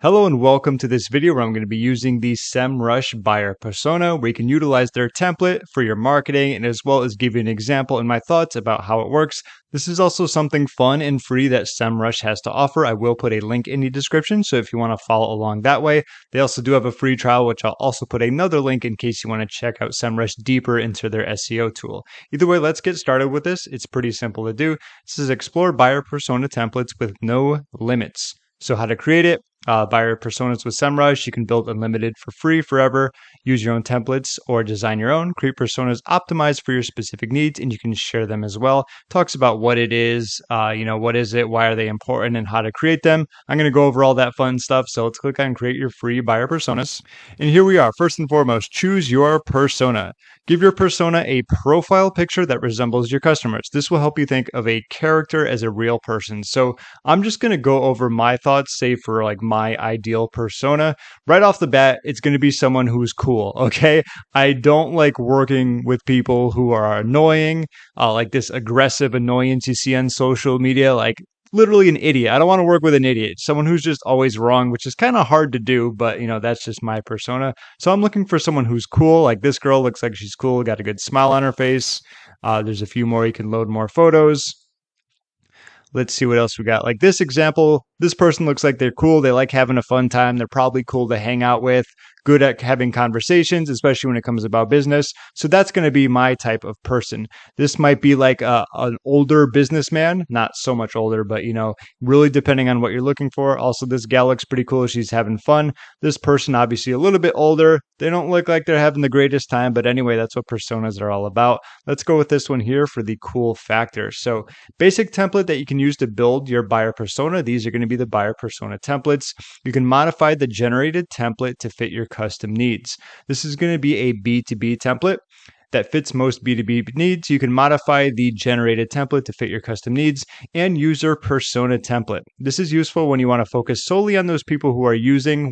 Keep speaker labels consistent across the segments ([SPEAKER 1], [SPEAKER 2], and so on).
[SPEAKER 1] Hello and welcome to this video where I'm going to be using the SEMRush buyer persona where you can utilize their template for your marketing and as well as give you an example and my thoughts about how it works. This is also something fun and free that SEMRush has to offer. I will put a link in the description, so if you want to follow along that way. They also do have a free trial, which I'll also put another link in case you want to check out SEMRush deeper into their SEO tool. Either way, let's get started with this. It's pretty simple to do. This is explore buyer persona templates with no limits. So how to create it. Buyer personas with SEMrush. You can build unlimited for free forever, use your own templates or design your own, create personas optimized for your specific needs, and you can share them as well. Talks about what it is, what is it, why are they important, and how to create them. I'm going to go over all that fun stuff. So let's click on create your free buyer personas. And here we are. First and foremost, choose your persona. Give your persona a profile picture that resembles your customers. This will help you think of a character as a real person. So I'm just going to go over my thoughts, say for like my ideal persona. Right off the bat, it's going to be someone who's cool, okay? I don't like working with people who are annoying, like this aggressive annoyance you see on social media, like literally an idiot. I don't want to work with an idiot, someone who's just always wrong, which is kind of hard to do, but that's just my persona. So I'm looking for someone who's cool. Like this girl looks like she's cool, got a good smile on her face. There's a few more, you can load more photos. Let's see what else we got. Like this example, this person looks like they're cool. They like having a fun time. They're probably cool to hang out with, good at having conversations, especially when it comes about business. So that's going to be my type of person. This might be like an older businessman, not so much older, but really depending on what you're looking for. Also, this gal looks pretty cool. She's having fun. This person, obviously a little bit older. They don't look like they're having the greatest time, but anyway, that's what personas are all about. Let's go with this one here for the cool factor. So basic template that you can use to build your buyer persona. These are going to be the buyer persona templates. You can modify the generated template to fit your custom needs. This is going to be a B2B template that fits most B2B needs. You can modify the generated template to fit your custom needs and user persona template. This is useful when you want to focus solely on those people who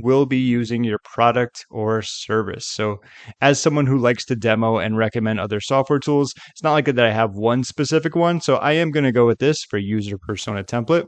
[SPEAKER 1] will be using your product or service. So as someone who likes to demo and recommend other software tools, it's not like that I have one specific one. So I am going to go with this for user persona template.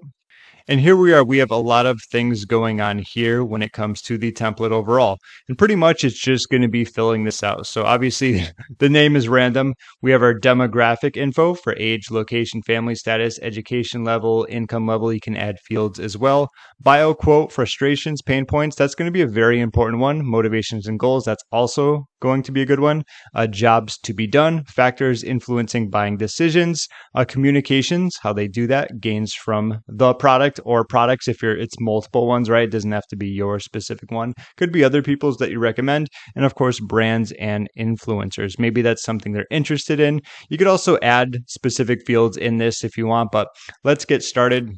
[SPEAKER 1] And here we are, we have a lot of things going on here when it comes to the template overall. And pretty much it's just going to be filling this out. So obviously the name is random. We have our demographic info for age, location, family status, education level, income level. You can add fields as well. Bio quote, frustrations, pain points. That's going to be a very important one. Motivations and goals. That's also going to be a good one. Jobs to be done, factors influencing buying decisions, communications, how they do that, gains from the product or products if it's multiple ones, right? It doesn't have to be your specific one. Could be other people's that you recommend. And of course, brands and influencers. Maybe that's something they're interested in. You could also add specific fields in this if you want, but let's get started.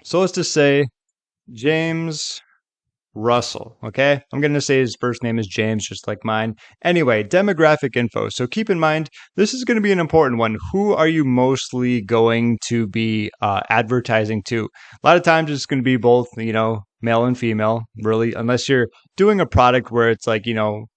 [SPEAKER 1] So let's just say James Russell, okay? I'm going to say his first name is James, just like mine. Anyway, demographic info. So keep in mind, this is going to be an important one. Who are you mostly going to be advertising to? A lot of times it's going to be both, male and female, really, unless you're doing a product where it's like,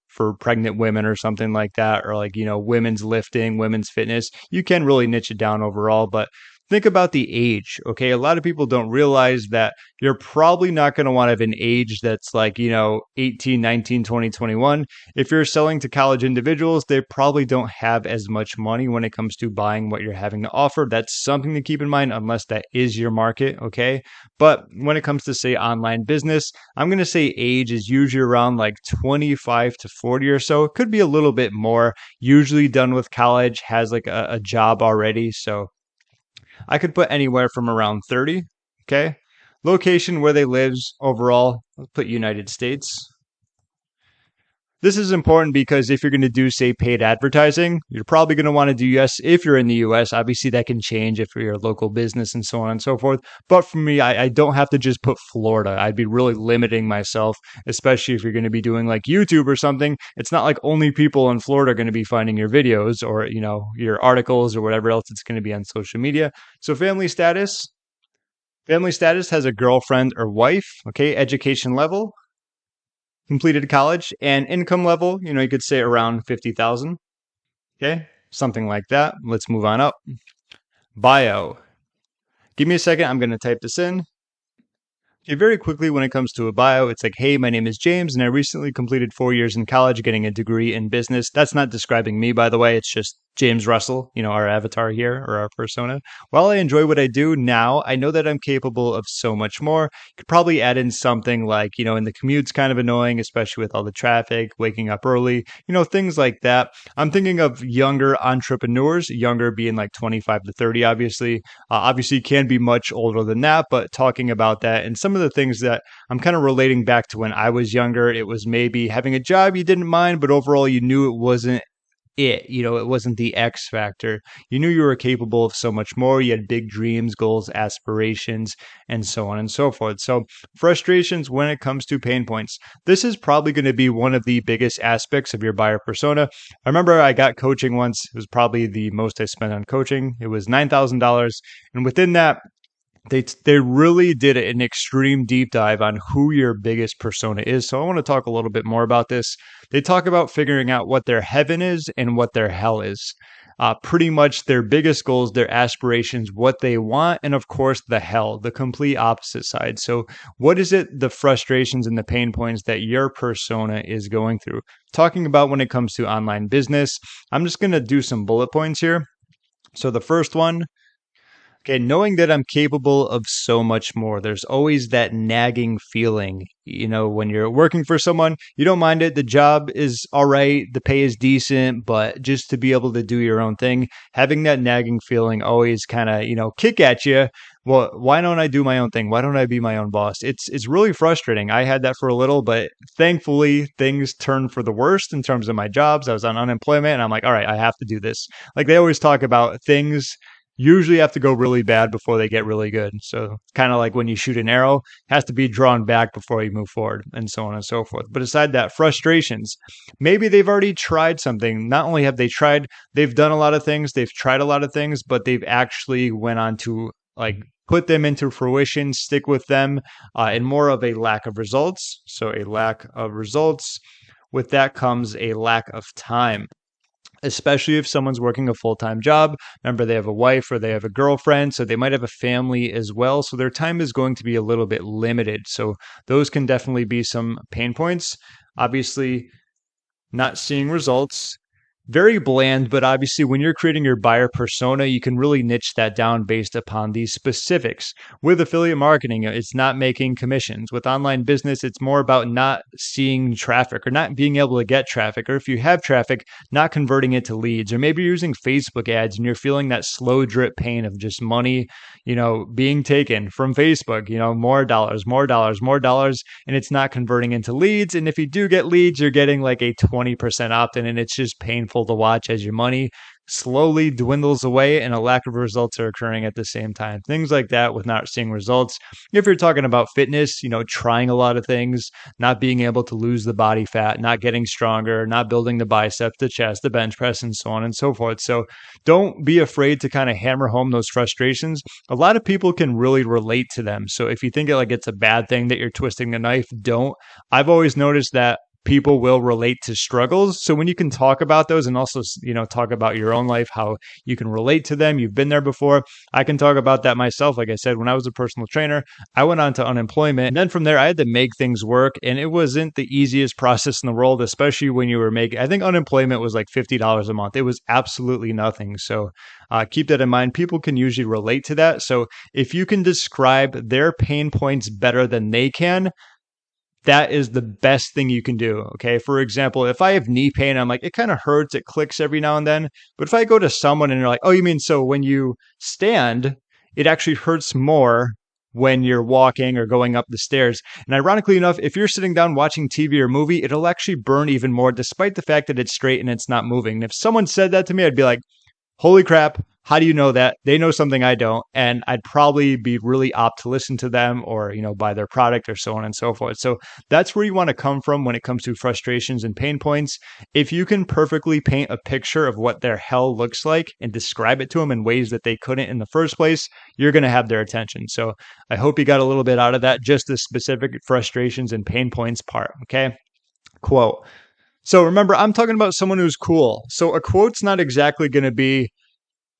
[SPEAKER 1] for pregnant women or something like that, or like, women's lifting, women's fitness. You can really niche it down overall, but think about the age, okay? A lot of people don't realize that you're probably not going to want to have an age that's like, 18, 19, 20, 21. If you're selling to college individuals, they probably don't have as much money when it comes to buying what you're having to offer. That's something to keep in mind unless that is your market, okay? But when it comes to, say, online business, I'm going to say age is usually around like 25 to 40 or so. It could be a little bit more. Usually done with college, has like a job already, so I could put anywhere from around 30, okay? Location where they lives overall, I'll put United States. This is important because if you're going to do, say, paid advertising, you're probably going to want to do US if you're in the US. Obviously, that can change if you're a local business and so on and so forth. But for me, I don't have to just put Florida. I'd be really limiting myself, especially if you're going to be doing like YouTube or something. It's not like only people in Florida are going to be finding your videos or, your articles or whatever else it's going to be on social media. So family status. Family status has a girlfriend or wife, okay? Education level. Completed college, and income level, you could say around 50,000. Okay, something like that. Let's move on up. Bio. Give me a second. I'm going to type this in. Okay, very quickly, when it comes to a bio, it's like, hey, my name is James, and I recently completed 4 years in college getting a degree in business. That's not describing me, by the way. It's just James Russell, our avatar here or our persona. While I enjoy what I do now, I know that I'm capable of so much more. Could probably add in something like, and the commute's kind of annoying, especially with all the traffic, waking up early, things like that. I'm thinking of younger entrepreneurs, younger being like 25 to 30, obviously. Obviously, can be much older than that, but talking about that and some of the things that I'm kind of relating back to when I was younger, it was maybe having a job you didn't mind, but overall you knew it wasn't it wasn't the X factor. You knew you were capable of so much more. You had big dreams, goals, aspirations, and so on and so forth. So, frustrations when it comes to pain points. This is probably going to be one of the biggest aspects of your buyer persona. I remember I got coaching once. It was probably the most I spent on coaching. It was $9,000. And within that, they really did an extreme deep dive on who your biggest persona is. So I want to talk a little bit more about this. They talk about figuring out what their heaven is and what their hell is. Pretty much their biggest goals, their aspirations, what they want, and of course the hell, the complete opposite side. So what is it, the frustrations and the pain points that your persona is going through? Talking about when it comes to online business, I'm just going to do some bullet points here. So the first one, okay, knowing that I'm capable of so much more. There's always that nagging feeling. When you're working for someone, you don't mind it. The job is all right. The pay is decent, but just to be able to do your own thing, having that nagging feeling always kind of, kick at you. Well, why don't I do my own thing? Why don't I be my own boss? It's really frustrating. I had that for a little, but thankfully things turned for the worst in terms of my jobs. I was on unemployment and I'm like, all right, I have to do this. Like they always talk about things usually have to go really bad before they get really good. So kind of like when you shoot an arrow, has to be drawn back before you move forward and so on and so forth. But aside that, frustrations, maybe they've already tried something. Not only have they tried, they've done a lot of things, they've tried a lot of things, but they've actually went on to like put them into fruition, stick with them, and more of a lack of results. So a lack of results. With that comes a lack of time, especially if someone's working a full-time job. Remember, they have a wife or they have a girlfriend, so they might have a family as well. So their time is going to be a little bit limited. So those can definitely be some pain points. Obviously, not seeing results. Very bland, but obviously when you're creating your buyer persona, you can really niche that down based upon these specifics. With affiliate marketing, it's not making commissions. With online business, it's more about not seeing traffic or not being able to get traffic. Or if you have traffic, not converting it to leads. Or maybe you're using Facebook ads and you're feeling that slow drip pain of just money, being taken from Facebook, more dollars, more dollars, more dollars, and it's not converting into leads. And if you do get leads, you're getting like a 20% opt-in, and it's just painful to watch as your money slowly dwindles away and a lack of results are occurring at the same time. Things like that with not seeing results. If you're talking about fitness, trying a lot of things, not being able to lose the body fat, not getting stronger, not building the biceps, the chest, the bench press, and so on and so forth. So don't be afraid to kind of hammer home those frustrations. A lot of people can really relate to them. So if you think it's a bad thing that you're twisting the knife, don't. I've always noticed that people will relate to struggles. So when you can talk about those and also, talk about your own life, how you can relate to them, you've been there before. I can talk about that myself. Like I said, when I was a personal trainer, I went on to unemployment. And then from there, I had to make things work. And it wasn't the easiest process in the world, especially when you were making, I think unemployment was like $50 a month. It was absolutely nothing. So keep that in mind. People can usually relate to that. So if you can describe their pain points better than they can, that is the best thing you can do. Okay. For example, if I have knee pain, I'm like, it kind of hurts, it clicks every now and then. But if I go to someone and they're like, oh, you mean so when you stand, it actually hurts more when you're walking or going up the stairs. And ironically enough, if you're sitting down watching TV or movie, it'll actually burn even more, despite the fact that it's straight and it's not moving. And if someone said that to me, I'd be like, holy crap, how do you know that? They know something I don't. And I'd probably be really apt to listen to them or, buy their product or so on and so forth. So that's where you want to come from when it comes to frustrations and pain points. If you can perfectly paint a picture of what their hell looks like and describe it to them in ways that they couldn't in the first place, you're going to have their attention. So I hope you got a little bit out of that, just the specific frustrations and pain points part. Okay. Quote. So remember, I'm talking about someone who's cool. So a quote's not exactly going to be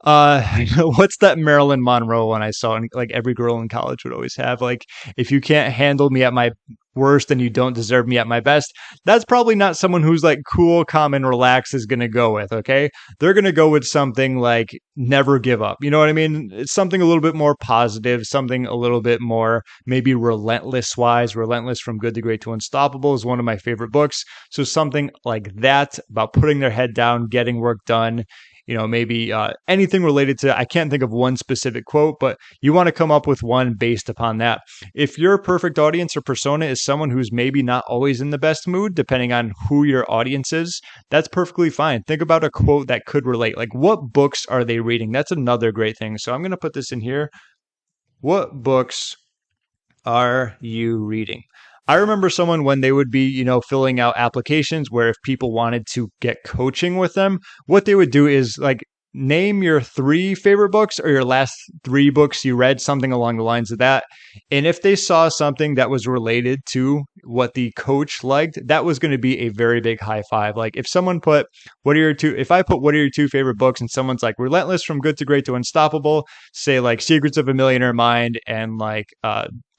[SPEAKER 1] What's that Marilyn Monroe one I saw? Like every girl in college would always have. Like, if you can't handle me at my worst, then you don't deserve me at my best. That's probably not someone who's like cool, calm, and relaxed is going to go with. Okay, they're going to go with something like never give up. You know what I mean? It's something a little bit more positive, something a little bit more maybe relentless wise. Relentless from Good to Great to Unstoppable is one of my favorite books. So something like that about putting their head down, getting work done, maybe anything related to, I can't think of one specific quote, but you want to come up with one based upon that. If your perfect audience or persona is someone who's maybe not always in the best mood, depending on who your audience is, that's perfectly fine. Think about a quote that could relate. Like, what books are they reading? That's another great thing. So I'm going to put this in here. What books are you reading? I remember someone when they would be, filling out applications where if people wanted to get coaching with them, what they would do is like name your 3 favorite books or your last 3 books you read, something along the lines of that. And if they saw something that was related to what the coach liked, that was going to be a very big high five. Like if someone put, if I put, what are your 2 favorite books? And someone's like Relentless from Good to Great to Unstoppable, say like Secrets of a Millionaire Mind and like,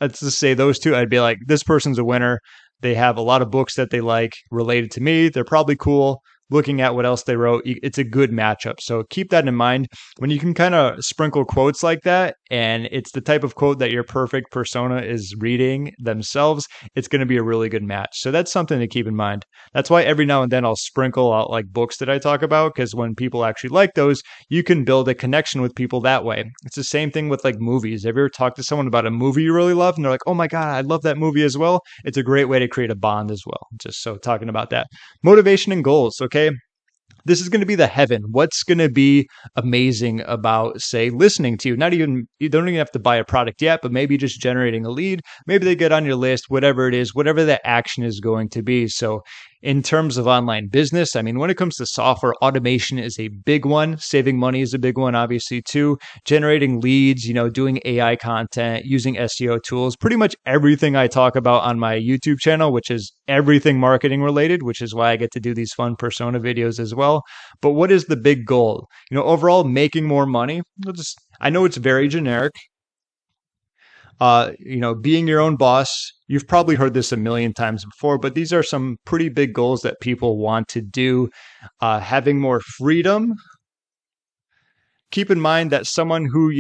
[SPEAKER 1] let's just say those 2, I'd be like, this person's a winner. They have a lot of books that they like related to me. They're probably cool. Looking at what else they wrote, it's a good matchup. So keep that in mind when you can kind of sprinkle quotes like that. And it's the type of quote that your perfect persona is reading themselves. It's going to be a really good match. So that's something to keep in mind. That's why every now and then I'll sprinkle out like books that I talk about, because when people actually like those, you can build a connection with people that way. It's the same thing with like movies. Have you ever talked to someone about a movie you really love and they're like, oh my God, I love that movie as well? It's a great way to create a bond as well. Just so talking about that. Motivation and goals. Okay. This is going to be the heaven. What's going to be amazing about, say, listening to you? You don't even have to buy a product yet, but maybe just generating a lead. Maybe they get on your list, whatever it is, whatever that action is going to be. So in terms of online business, I mean, when it comes to software, automation is a big one. Saving money is a big one, obviously, too. Generating leads, doing AI content, using SEO tools, pretty much everything I talk about on my YouTube channel, which is everything marketing related, which is why I get to do these fun persona videos as well. But what is the big goal? Overall, making more money. I know it's very generic. Being your own boss. You've probably heard this a million times before, but these are some pretty big goals that people want to do. Having more freedom. Keep in mind that someone who,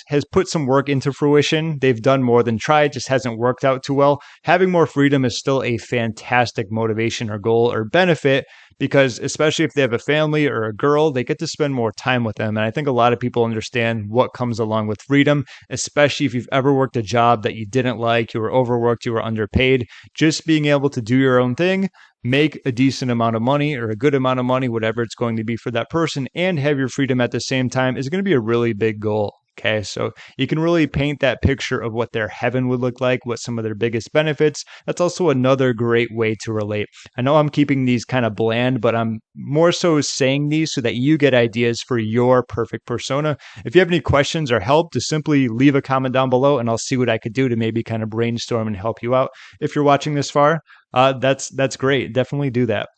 [SPEAKER 1] has put some work into fruition, they've done more than tried, just hasn't worked out too well. Having more freedom is still a fantastic motivation or goal or benefit, because especially if they have a family or a girl, they get to spend more time with them. And I think a lot of people understand what comes along with freedom, especially if you've ever worked a job that you didn't like, you were overworked, you were underpaid. Just being able to do your own thing, make a decent amount of money or a good amount of money, whatever it's going to be for that person, and have your freedom at the same time is going to be a really big goal. Okay, so you can really paint that picture of what their heaven would look like, what some of their biggest benefits. That's also another great way to relate. I know I'm keeping these kind of bland, but I'm more so saying these so that you get ideas for your perfect persona. If you have any questions or help, just simply leave a comment down below and I'll see what I could do to maybe kind of brainstorm and help you out. If you're watching this far, that's great. Definitely do that.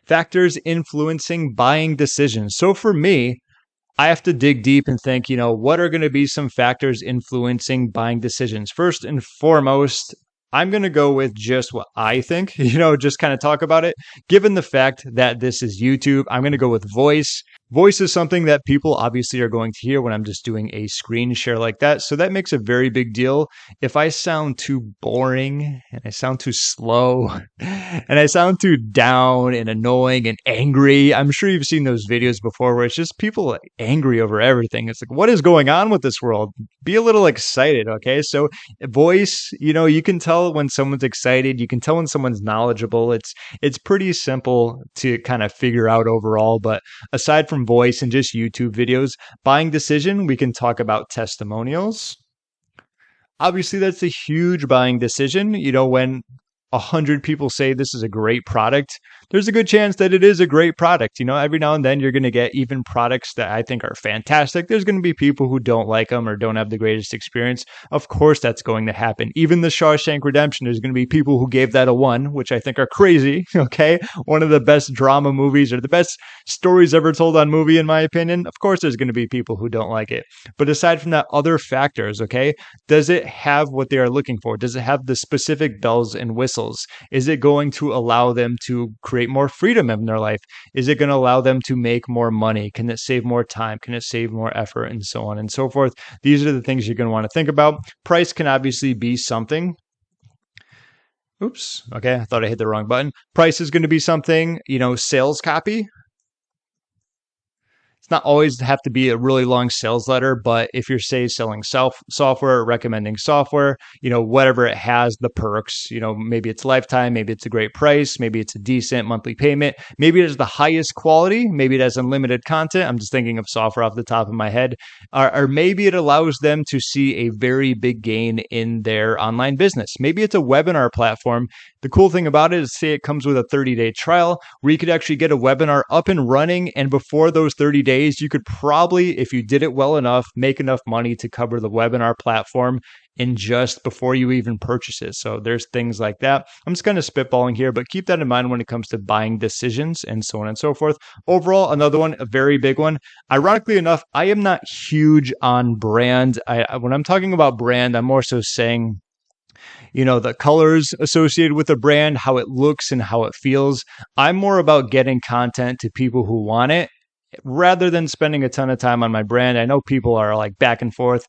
[SPEAKER 1] Factors influencing buying decisions. So for me, I have to dig deep and think, what are going to be some factors influencing buying decisions? First and foremost, I'm going to go with just what I think, just kind of talk about it. Given the fact that this is YouTube, I'm going to go with voice. Voice is something that people obviously are going to hear when I'm just doing a screen share like that. So that makes a very big deal. If I sound too boring and I sound too slow and I sound too down and annoying and angry, I'm sure you've seen those videos before where it's just people like angry over everything. It's like, what is going on with this world? Be a little excited, okay? So voice, you can tell when someone's excited. You can tell when someone's knowledgeable. It's pretty simple to kind of figure out overall. But aside from voice and just YouTube videos, buying decision, we can talk about testimonials. Obviously, that's a huge buying decision. When 100 people say this is a great product, there's a good chance that it is a great product. Every now and then you're going to get even products that I think are fantastic. There's going to be people who don't like them or don't have the greatest experience. Of course, that's going to happen. Even the Shawshank Redemption, there's going to be people who gave that a 1, which I think are crazy. Okay. One of the best drama movies or the best stories ever told on movie, in my opinion. Of course, there's going to be people who don't like it. But aside from that, other factors, okay, does it have what they are looking for? Does it have the specific bells and whistles? Is it going to allow them to create more freedom in their life? Is it going to allow them to make more money? Can it save more time? Can it save more effort? And so on and so forth. These are the things you're going to want to think about. Price can obviously be something. Oops. Okay. I thought I hit the wrong button. Price is going to be something, sales copy. It's not always have to be a really long sales letter, but if you're, say, selling software, recommending software, whatever it has, the perks, maybe it's lifetime, maybe it's a great price, maybe it's a decent monthly payment, maybe it has the highest quality, maybe it has unlimited content. I'm just thinking of software off the top of my head, or maybe it allows them to see a very big gain in their online business. Maybe it's a webinar platform. The cool thing about it is, say, it comes with a 30-day trial where you could actually get a webinar up and running, and before those 30 days, you could probably, if you did it well enough, make enough money to cover the webinar platform in just before you even purchase it. So there's things like that. I'm just kind of spitballing here, but keep that in mind when it comes to buying decisions and so on and so forth. Overall, another one, a very big one. Ironically enough, I am not huge on brand. When I'm talking about brand, I'm more so saying, the colors associated with a brand, how it looks and how it feels. I'm more about getting content to people who want it, rather than spending a ton of time on my brand. I know people are like back and forth.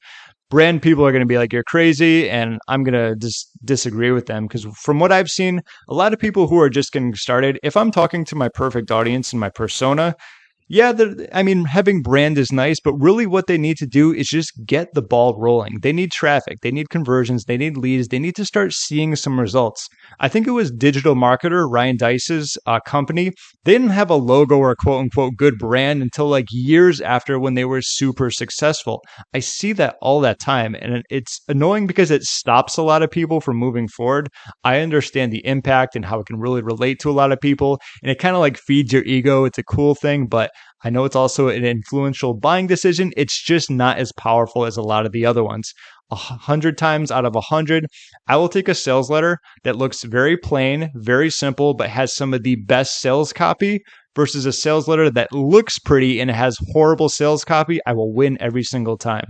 [SPEAKER 1] Brand people are going to be like, you're crazy. And I'm going to just disagree with them, because from what I've seen, a lot of people who are just getting started, if I'm talking to my perfect audience and my persona, yeah, having brand is nice, but really what they need to do is just get the ball rolling. They need traffic. They need conversions. They need leads. They need to start seeing some results. I think it was digital marketer Ryan Dice's company. They didn't have a logo or a quote unquote good brand until like years after, when they were super successful. I see that all that time, and it's annoying because it stops a lot of people from moving forward. I understand the impact and how it can really relate to a lot of people, and it kind of like feeds your ego. It's a cool thing, but I know it's also an influential buying decision. It's just not as powerful as a lot of the other ones. 100 times out of 100, I will take a sales letter that looks very plain, very simple, but has some of the best sales copy versus a sales letter that looks pretty and it has horrible sales copy. I will win every single time.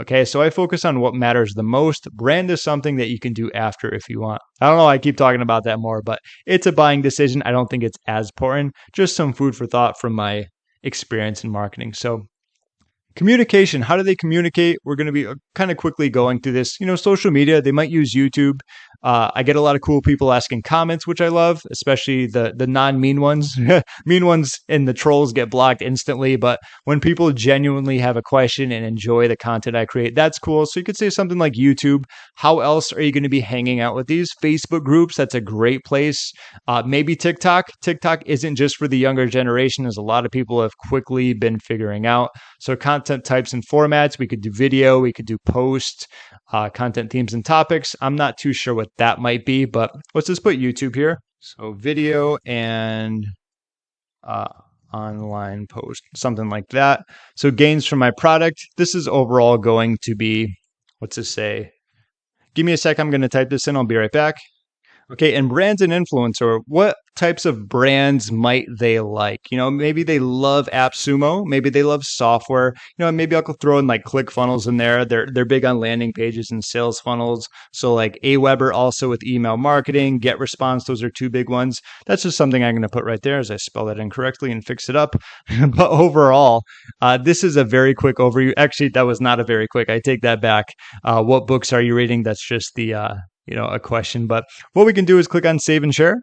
[SPEAKER 1] Okay, so I focus on what matters the most. Brand is something that you can do after if you want. I don't know, I keep talking about that more, but it's a buying decision. I don't think it's as important. Just some food for thought from my experience in marketing. So communication, how do they communicate? We're going to be kind of quickly going through this. Social media, they might use YouTube. I get a lot of cool people asking comments, which I love, especially the non-mean ones. Mean ones and the trolls get blocked instantly. But when people genuinely have a question and enjoy the content I create, that's cool. So you could say something like YouTube. How else are you going to be hanging out with these? Facebook groups, that's a great place. Maybe TikTok. TikTok isn't just for the younger generation, as a lot of people have quickly been figuring out. So content types and formats, we could do video, we could do post, content themes and topics. I'm not too sure what that might be, but let's just put YouTube here. So video and online post, something like that. So gains from my product. This is overall going to be, what's this say? Give me a sec. I'm going to type this in. I'll be right back. Okay, and brands and influencer, what types of brands might they like? Maybe they love AppSumo, maybe they love software, maybe I'll throw in like ClickFunnels in there. They're big on landing pages and sales funnels. So like Aweber also with email marketing, GetResponse, those are two big ones. That's just something I'm going to put right there as I spell that incorrectly and fix it up. But overall, this is a very quick overview. Actually, that was not a very quick. I take that back. What books are you reading? That's just the a question, but what we can do is click on save and share.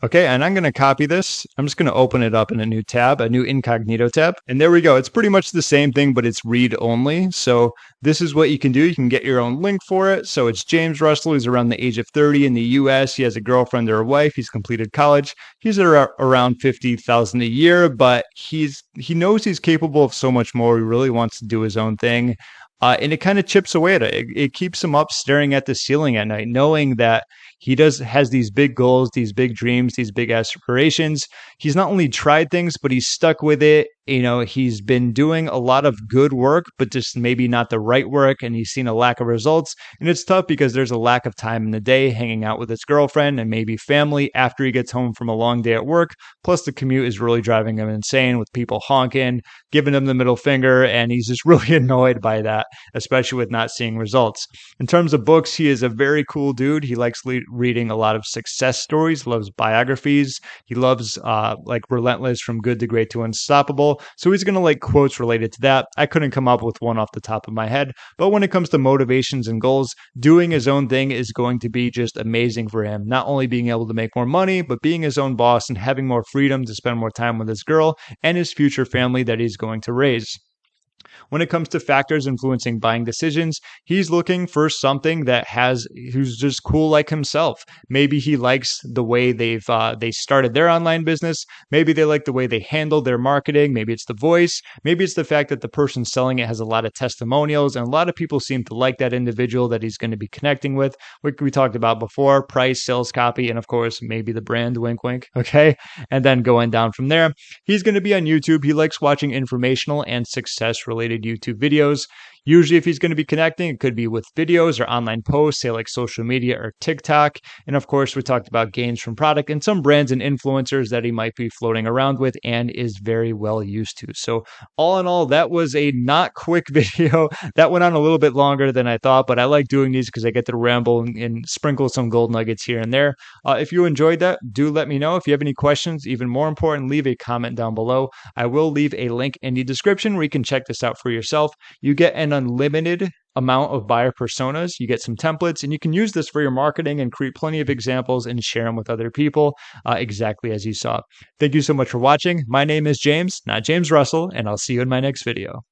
[SPEAKER 1] Okay, and I'm going to copy this. I'm just going to open it up in a new tab, a new incognito tab. And there we go. It's pretty much the same thing, but it's read only. So this is what you can do. You can get your own link for it. So it's James Russell. He's around the age of 30 in the US. He has a girlfriend or a wife. He's completed college. He's around 50,000 a year, but he knows he's capable of so much more. He really wants to do his own thing. And it kind of chips away at it. It keeps him up staring at the ceiling at night, knowing that he does has these big goals, these big dreams, these big aspirations. He's not only tried things, but he's stuck with it. You know, he's been doing a lot of good work, but just maybe not the right work, and he's seen a lack of results. And it's tough because there's a lack of time in the day hanging out with his girlfriend and maybe family after he gets home from a long day at work. Plus, the commute is really driving him insane with people honking, giving him the middle finger, and he's just really annoyed by that, especially with not seeing results. In terms of books, he is a very cool dude. He likes reading a lot of success stories, loves biographies. He loves like Relentless, From Good to Great to Unstoppable. So he's going to like quotes related to that. I couldn't come up with one off the top of my head. But when it comes to motivations and goals, doing his own thing is going to be just amazing for him. Not only being able to make more money, but being his own boss and having more freedom to spend more time with his girl and his future family that he's going to raise. When it comes to factors influencing buying decisions, he's looking for something that who's just cool like himself. Maybe he likes the way they started their online business. Maybe they like the way they handle their marketing. Maybe it's the voice. Maybe it's the fact that the person selling it has a lot of testimonials, and a lot of people seem to like that individual that he's going to be connecting with. Like we talked about before, price, sales copy, and of course, maybe the brand, wink, wink. Okay. And then going down from there, he's going to be on YouTube. He likes watching informational and success related YouTube videos. Usually, if he's going to be connecting, it could be with videos or online posts, say like social media or TikTok. And of course, we talked about gains from product and some brands and influencers that he might be floating around with and is very well used to. So all in all, that was a not quick video. That went on a little bit longer than I thought, but I like doing these because I get to ramble and sprinkle some gold nuggets here and there. If you enjoyed that, do let me know. If you have any questions, even more important, leave a comment down below. I will leave a link in the description where you can check this out for yourself. You get an unlimited amount of buyer personas. You get some templates, and you can use this for your marketing and create plenty of examples and share them with other people, exactly as you saw. Thank you so much for watching. My name is James, not James Russell, and I'll see you in my next video.